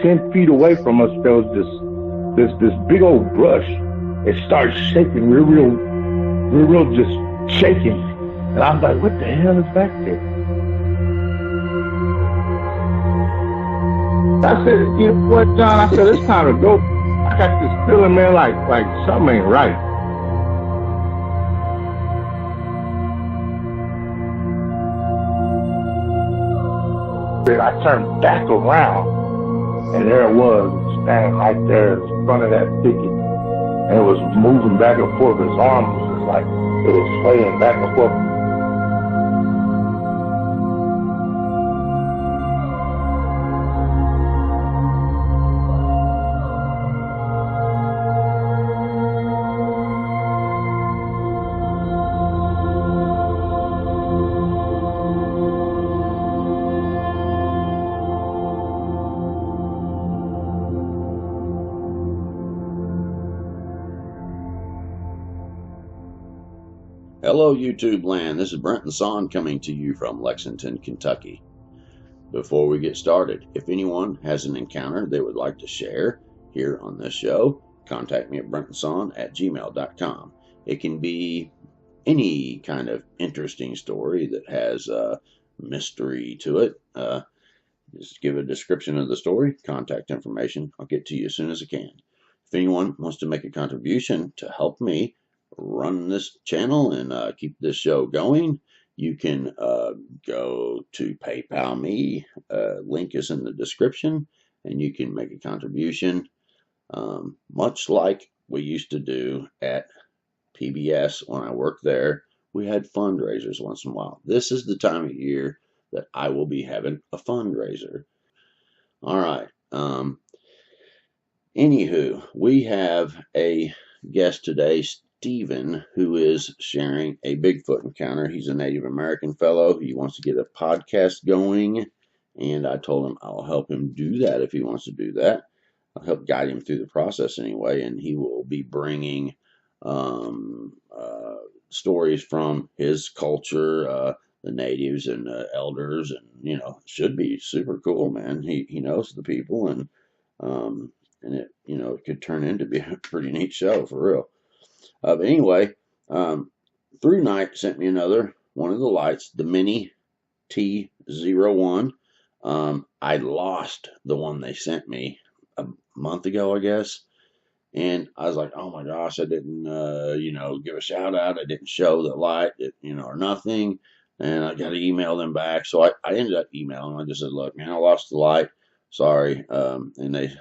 10 feet away from us, there was this big old brush. It started shaking real, just shaking. And I was like, what the hell is back there? I said, you know what, John? I said, it's time to go. I got this feeling, man, like something ain't right. Then I turned back around, and there it was, standing right there in front of that thicket. And it was moving back and forth. His arm was just like, it was swaying back and forth. Hello, YouTube land. This is brentonsawin coming to you from Lexington, Kentucky. Before we get started, if anyone has an encounter they would like to share here on this show, contact me at brentonsawin@gmail.com. It can be any kind of interesting story that has a mystery to it. Just give a description of the story, contact information. I'll get to you as soon as I can. If anyone wants to make a contribution to help me run this channel and keep this show going, you can go to PayPal me. Link is in the description, and you can make a contribution, much like we used to do at PBS when I worked there. We had fundraisers once in a while. This is the time of year that I will be having a fundraiser. All right. Anywho, we have a guest today, Steven, who is sharing a Bigfoot encounter. He's a Native American fellow. He wants to get a podcast going, and I told him I'll help him do that if he wants to do that. I'll help guide him through the process anyway, and he will be bringing stories from his culture, the natives and elders, and it should be super cool, man. He knows the people, and it it could turn into be a pretty neat show for real. But anyway, Thrunite sent me another one of the lights, the Mini T01. I lost the one they sent me a month ago, I guess. And I was like, oh my gosh, I didn't, give a shout out. I didn't show the light, or nothing. And I got to email them back. So I ended up emailing them. I just said, look, man, I lost the light. Sorry. And I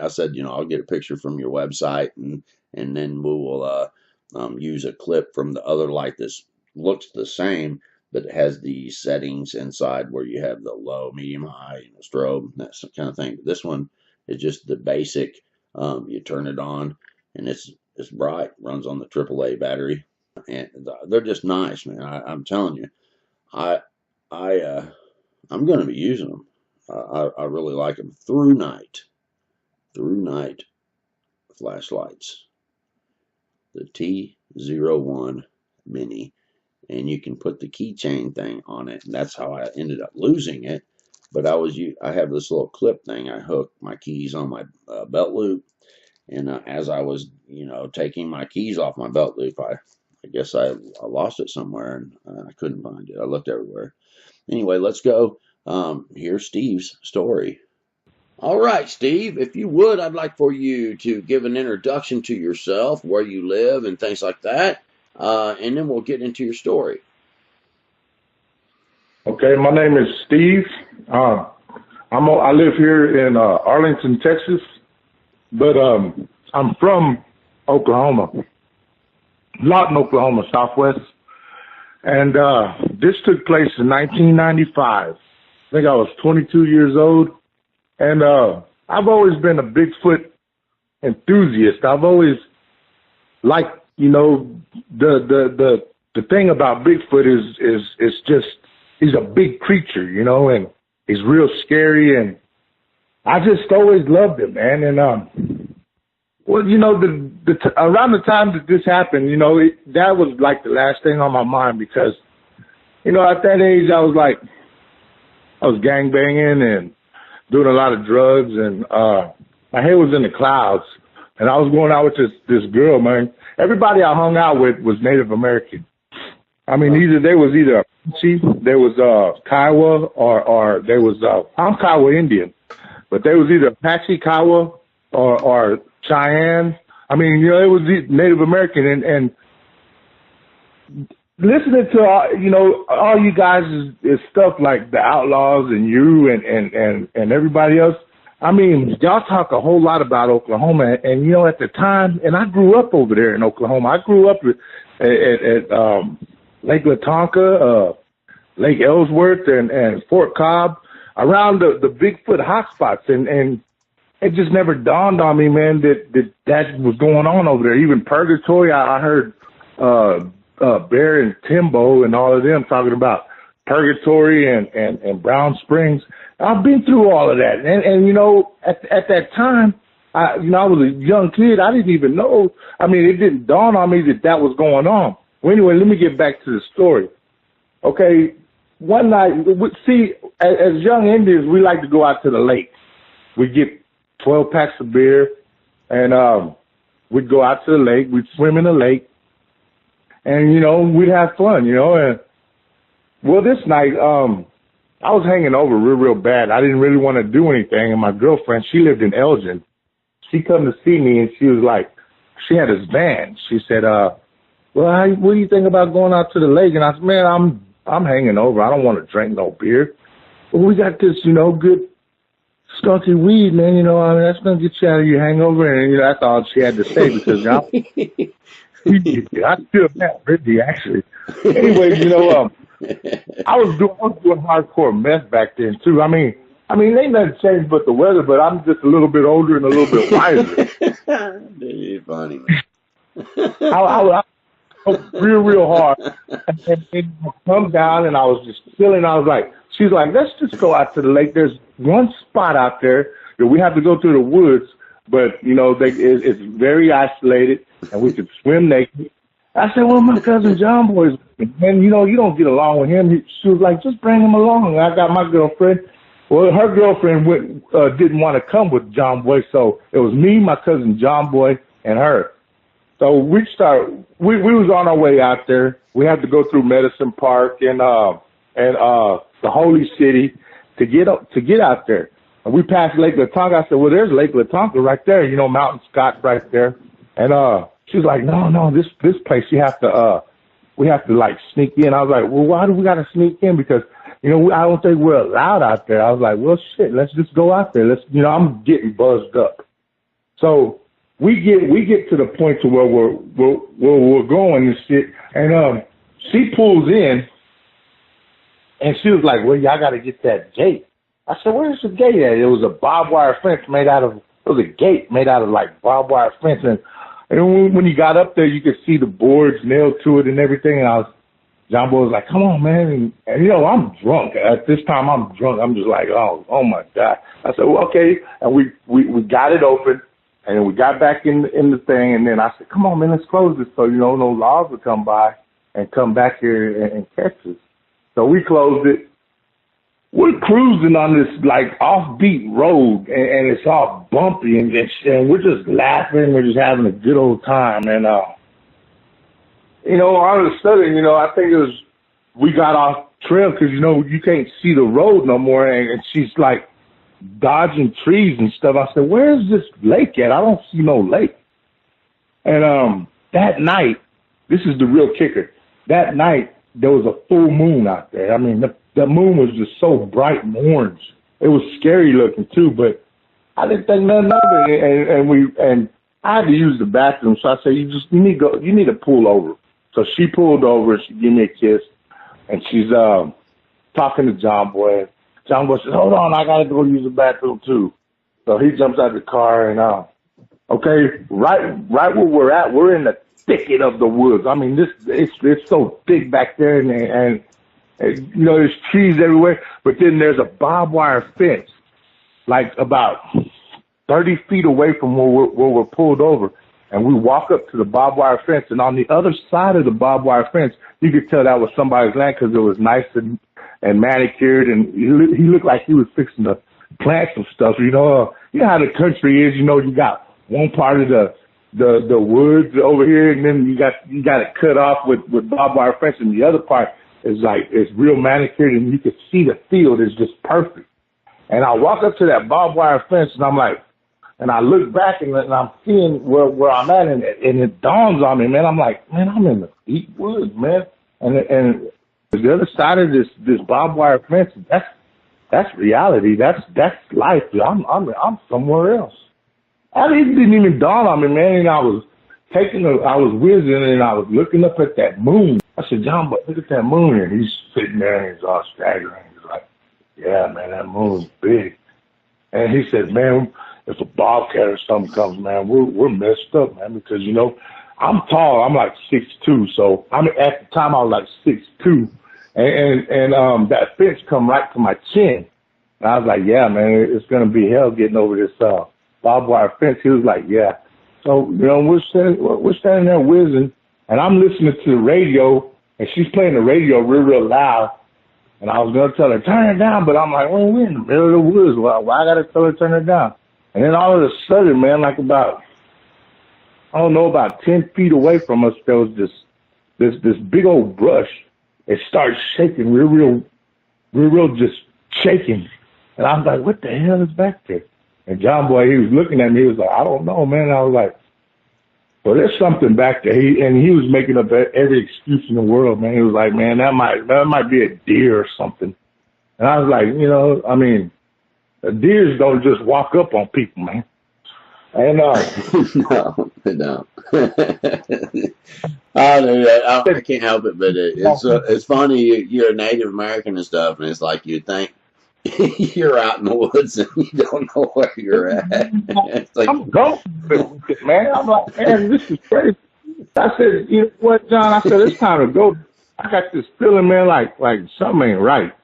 said, I'll get a picture from your website, and then we will use a clip from the other light that looks the same, but it has the settings inside where you have the low, medium, high, strobe, that kind of thing. But this one is just the basic. You turn it on, and it's bright. Runs on the AAA battery, and they're just nice, man. I'm telling you, I'm going to be using them. I really like them. Thrunite flashlights, the T01 Mini, and you can put the keychain thing on it, and that's how I ended up losing it. But I have this little clip thing. I hook my keys on my belt loop, and as I was taking my keys off my belt loop, I guess I lost it somewhere, and I couldn't find it. I looked everywhere. Anyway, let's go hear Steve's story. All right, Steve, if you would, I'd like for you to give an introduction to yourself, where you live, and things like that, and then we'll get into your story. Okay, my name is Steve. I live here in Arlington, Texas, but I'm from Oklahoma, Lawton, Oklahoma, Southwest, and this took place in 1995. I think I was 22 years old. And I've always been a Bigfoot enthusiast. I've always liked, the thing about Bigfoot is just he's a big creature, and he's real scary, and I just always loved him, man. And around the time that this happened, that was like the last thing on my mind, because at that age I was gangbanging and doing a lot of drugs, and my head was in the clouds. And I was going out with this girl, man. Everybody I hung out with was Native American. I mean, there was Kiowa, or there was I'm Kiowa Indian, but there was either Apache Kiowa or Cheyenne. I mean, it was Native American, and listening to all you guys is stuff like the Outlaws and you and everybody else. I mean, y'all talk a whole lot about Oklahoma, and at the time, and I grew up over there in Oklahoma. I grew up at Lake Latonka, Lake Ellsworth, and Fort Cobb, around the Bigfoot hotspots, and it just never dawned on me, man, that was going on over there. Even Purgatory, I heard Bear and Timbo and all of them talking about Purgatory and Brown Springs. I've been through all of that. And at that time, I was a young kid. I didn't even know. I mean, it didn't dawn on me that was going on. Well, anyway, let me get back to the story. Okay, one night, see, as young Indians, we like to go out to the lake. We'd get 12 packs of beer, and we'd go out to the lake. We'd swim in the lake, and, we'd have fun, and well, this night, I was hanging over real bad. I didn't really want to do anything. And my girlfriend, she lived in Elgin. She come to see me, and she was like, she had this van. She said, well, what do you think about going out to the lake? And I said, man, I'm hanging over. I don't want to drink no beer. Well, we got this, good skunky weed, man. I mean, that's going to get you out of your hangover. And, that's all she had to say because I feel that really, actually. Anyway, I was doing hardcore meth back then too. I mean, ain't nothing changed but the weather, but I'm just a little bit older and a little bit wiser. Dude, you're funny, man. I real hard. And it come down, and I was just chilling. I was like, she's like, let's just go out to the lake. There's one spot out there that we have to go through the woods, but it's very isolated, and we could swim naked. I said, well, my cousin John Boy's, and you don't get along with him. She was like, just bring him along. And I got my girlfriend. Well, her girlfriend didn't want to come with John Boy, so it was me, my cousin John Boy, and her. So we was on our way out there. We had to go through Medicine Park and the Holy City to get out there. And we passed Lake Latonka. I said, well, there's Lake Latonka right there, Mountain Scott right there. And she was like, no, this place we have to like sneak in. I was like, well, why do we got to sneak in? Because, I don't think we're allowed out there. I was like, well, shit, let's just go out there. I'm getting buzzed up. So we get to the point to where we're going and shit. And, she pulls in and she was like, well, y'all got to get that gate. I said, where's the gate at? It was a barbed wire fence it was a gate made out of like barbed wire fence. And when you got up there, you could see the boards nailed to it and everything. And John Boy was like, come on, man. And I'm drunk. At this time, I'm drunk. I'm just like, oh my God. I said, well, okay. And we got it open, and then we got back in the thing. And then I said, come on, man, let's close this so, no laws would come by and come back here and catch us. So we closed it. We're cruising on this like offbeat road, and it's all bumpy, and we're just laughing. We're just having a good old time, and all of a sudden, I think we got off trail because you can't see the road no more, and she's like dodging trees and stuff. I said, "Where's this lake at? I don't see no lake." And that night, this is the real kicker. That night there was a full moon out there. I mean, the moon was just so bright and orange. It was scary looking too, but I didn't think nothing of it. And I had to use the bathroom, so I said, you need to pull over. So she pulled over and she gave me a kiss, and she's talking to John Boy. John Boy says, hold on, I gotta go use the bathroom too. So he jumps out of the car, and okay, right where we're at, we're in the thicket of the woods. I mean, it's so thick back there, and there's trees everywhere, but then there's a barbed wire fence, like about 30 feet away from where we're pulled over. And we walk up to the barbed wire fence, and on the other side of the barbed wire fence, you could tell that was somebody's land because it was nice and manicured, and he looked like he was fixing to plant some stuff. You know how the country is. You know, you got one part of the woods over here, and then you got it cut off with barbed wire fence, and the other part is like it's real manicured, and you can see the field is just perfect. And I walk up to that barbed wire fence, and I'm like, and I look back, and I'm seeing where I'm at, and it dawns on me, man. I'm like, man, I'm in the deep woods, man, and the other side of this barbed wire fence, that's reality. That's life. I'm somewhere else. It didn't even dawn on me, man. And I was whizzing, and I was looking up at that moon. I said, John, but look at that moon. And he's sitting there, and he's all staggering. He's like, yeah, man, that moon's big. And he said, man, if a bobcat or something comes, man, we're messed up, man, because, you know, I'm tall. I'm like 6'2", so at the time I was like 6'2", and that fence come right to my chin. And I was like, yeah, man, it's gonna be hell getting over this barbed wire fence. He was like, yeah. So, you know, we're standing there whizzing, and I'm listening to the radio, and she's playing the radio real loud. And I was gonna tell her, turn it down, but I'm like, well, we're in the middle of the woods. Why I gotta tell her to turn it down? And then all of a sudden, man, like about 10 feet away from us, there was this big old brush. It started shaking, real just shaking. And I was like, what the hell is back there? And John Boy, he was looking at me. He was like, I don't know, man. I was like, well, there's something back there. He was making up every excuse in the world, man. He was like, man, that might be a deer or something. And I was like, you know, I mean, the deers don't just walk up on people, man. And no, they don't. I can't help it, but it's funny. You're a Native American and stuff, and it's like you think you're out in the woods and you don't know where you're at. It's like, I'm going, man. I'm like, man, this is crazy. I said, you know what, John? I said, it's time to go. I got this feeling, man, like something ain't right.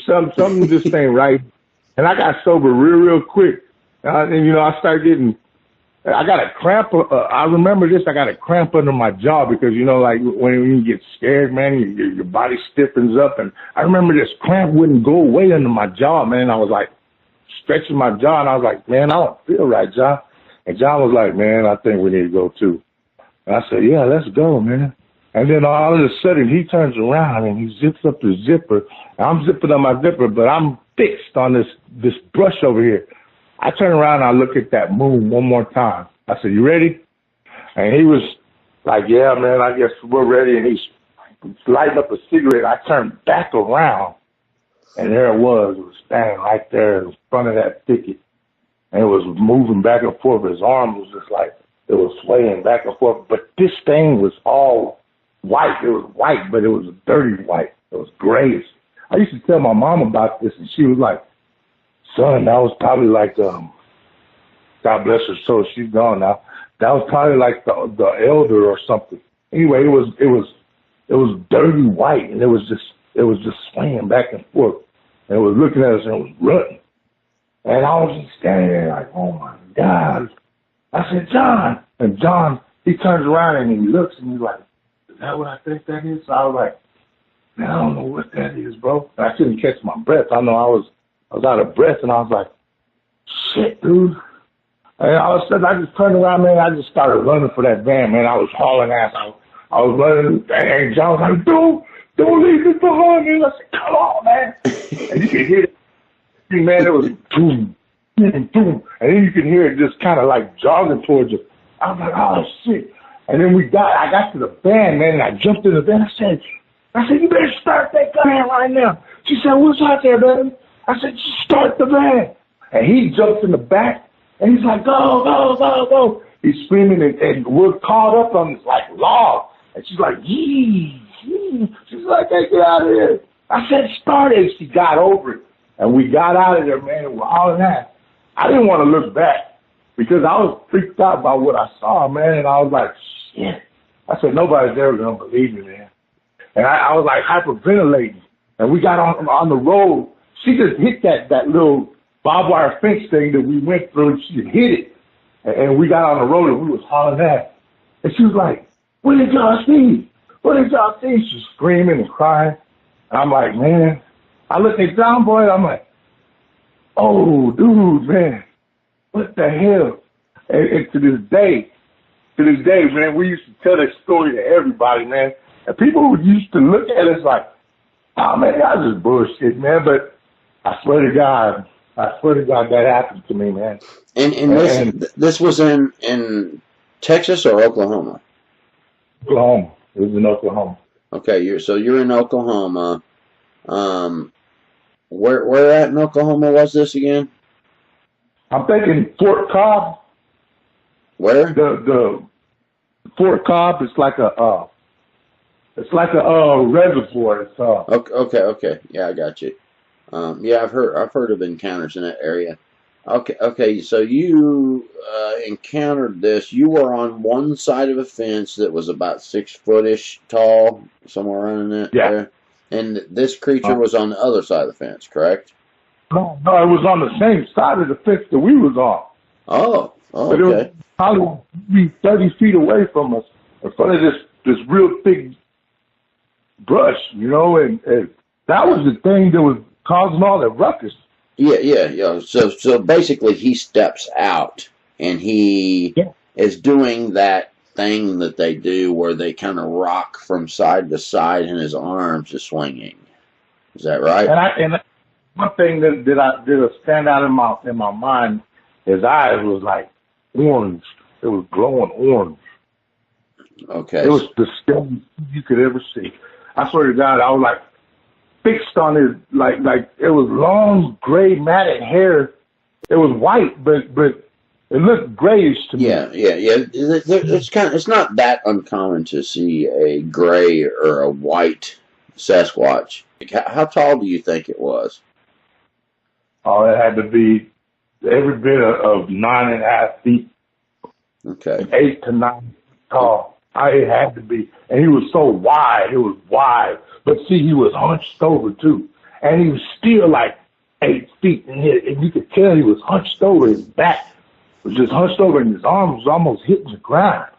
Something just ain't right. And I got sober real quick. And, you know, I got a cramp. I remember this. I got a cramp under my jaw because, you know, like when you get scared, man, your body stiffens up. And I remember this cramp wouldn't go away under my jaw, man. I was like stretching my jaw, and I was like, man, I don't feel right, John. And John was like, man, I think we need to go too. And I said, yeah, let's go, man. And then all of a sudden he turns around and he zips up the zipper. And I'm zipping up my zipper, but I'm fixed on this brush over here. I turn around and I look at that moon one more time. I said, you ready? And he was like, yeah, man, I guess we're ready. And he's lighting up a cigarette. I turned back around, and there it was. It was standing right there in front of that thicket. And it was moving back and forth. His arm was just like, it was swaying back and forth. But this thing was all white. It was white, but it was a dirty white. It was grayish. I used to tell my mom about this, and she was like, son, that was probably like, God bless her soul, she's gone now. That was probably like the elder or something. Anyway, it was dirty white, and it was just swaying back and forth. And it was looking at us and it was running. And I was just standing there like, oh my God. I said, John. And John, he turns around and he looks and he's like, is that what I think that is? So I was like, man, I don't know what that is, bro. And I couldn't catch my breath. I know I was out of breath, and I was like, shit, dude. And all of a sudden, I just turned around, man. I just started running for that van, man. I was hauling ass. I was running, and John was like, don't leave me behind, man. I said, come on, man. And you could hear it, man. It was boom, boom, boom. And then you could hear it just kind of like jogging towards you. I was like, oh, shit. And then I got to the van, man, and I jumped in the van. I said, you better start that van right now. She said, what's out there, baby? I said, just start the van. And he jumps in the back, and he's like, go, go, go, go. He's screaming, and we're caught up on this, like, log. And she's like, yee. She's like, hey, get out of here. I said, start it. She got over it. And we got out of there, man, and we're all in that. I didn't want to look back because I was freaked out by what I saw, man, and I was like, shit. I said, nobody's ever going to believe me, man. And I was, like, hyperventilating. And we got on the road. She just hit that little barbed wire fence thing that we went through, and she hit it. And we got on the road, and we was hollering at. And she was like, what did y'all see? What did y'all see? She's screaming and crying. And I'm like, man. I looked at John Boy, and I'm like, Oh, dude, man, what the hell? And to this day, man, we used to tell that story to everybody, man. And people who used to look at us like, oh, man, that's just bullshit, man. But I swear to God, that happened to me, man. And this was in Texas or Oklahoma? Oklahoma. It was in Oklahoma. Okay, you're in Oklahoma. Where at in Oklahoma was this again? I'm thinking Fort Cobb. Where? The Fort Cobb is like a reservoir. It's Okay. Yeah, I got you. Yeah, I've heard of encounters in that area. Okay. So you encountered this. You were on one side of a fence that was about 6 foot-ish tall, somewhere around that there. And this creature was on the other side of the fence, correct? No, it was on the same side of the fence that we was on. Oh, but okay. It was probably 30 feet away from us, in front of this real big brush, you know, and that was the thing that was causing all that ruckus. Yeah. So basically, he steps out and he is doing that thing that they do where they kind of rock from side to side and his arms are swinging. Is that right? And one thing that stand out in my mind, his eyes was like orange. It was glowing orange. Okay. It was the scariest you could ever see. I swear to God, I was like fixed on his like it was long gray matted hair. It was white, but it looked grayish to me. Yeah. It's not that uncommon to see a gray or a white Sasquatch. How tall do you think it was? Oh, it had to be every bit of 9.5 feet. Okay. 8 to 9 tall. It had to be. And he was so wide. It was wide. But see, he was hunched over too. And he was still like 8 feet. And you could tell he was hunched over. His back was just hunched over and his arm was almost hitting the ground.